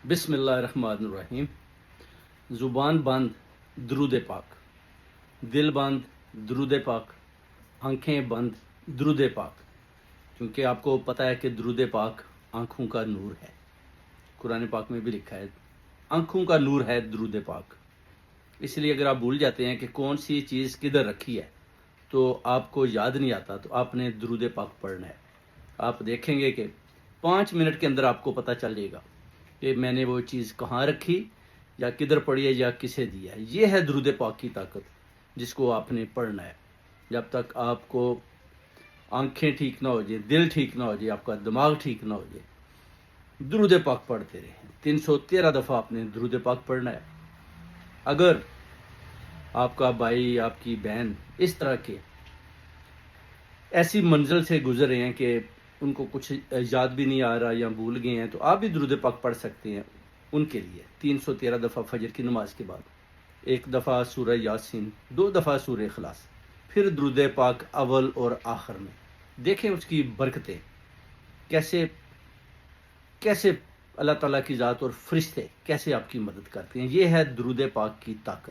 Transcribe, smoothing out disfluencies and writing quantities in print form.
بسم اللہ الرحمن الرحیم۔ زبان بند درود پاک، دل بند درود پاک، آنکھیں بند درود پاک، کیونکہ آپ کو پتہ ہے کہ درود پاک آنکھوں کا نور ہے۔ قرآن پاک میں بھی لکھا ہے آنکھوں کا نور ہے درود پاک۔ اس لیے اگر آپ بھول جاتے ہیں کہ کون سی چیز کدھر رکھی ہے تو آپ کو یاد نہیں آتا، تو آپ نے درود پاک پڑھنا ہے۔ آپ دیکھیں گے کہ 5 منٹ کے اندر آپ کو پتہ چل جائے گا کہ میں نے وہ چیز کہاں رکھی یا کدھر پڑی ہے یا کسے دیا ہے۔ یہ ہے درود پاک کی طاقت، جس کو آپ نے پڑھنا ہے۔ جب تک آپ کو آنکھیں ٹھیک نہ ہو جائے، دل ٹھیک نہ ہو جائے، آپ کا دماغ ٹھیک نہ ہو جائے، درود پاک پڑھتے رہیں۔ 313 دفعہ آپ نے درود پاک پڑھنا ہے۔ اگر آپ کا بھائی، آپ کی بہن اس طرح کے ایسی منزل سے گزر رہے ہیں کہ ان کو کچھ یاد بھی نہیں آ رہا یا بھول گئے ہیں، تو آپ بھی درود پاک پڑھ سکتے ہیں ان کے لیے 313 دفعہ فجر کی نماز کے بعد، 1 دفعہ سورہ یاسین، 2 دفعہ سورہ اخلاص، پھر درود پاک اول اور آخر میں۔ دیکھیں اس کی برکتیں کیسے کیسے اللہ تعالیٰ کی ذات اور فرشتے کیسے آپ کی مدد کرتے ہیں۔ یہ ہے درود پاک کی طاقت۔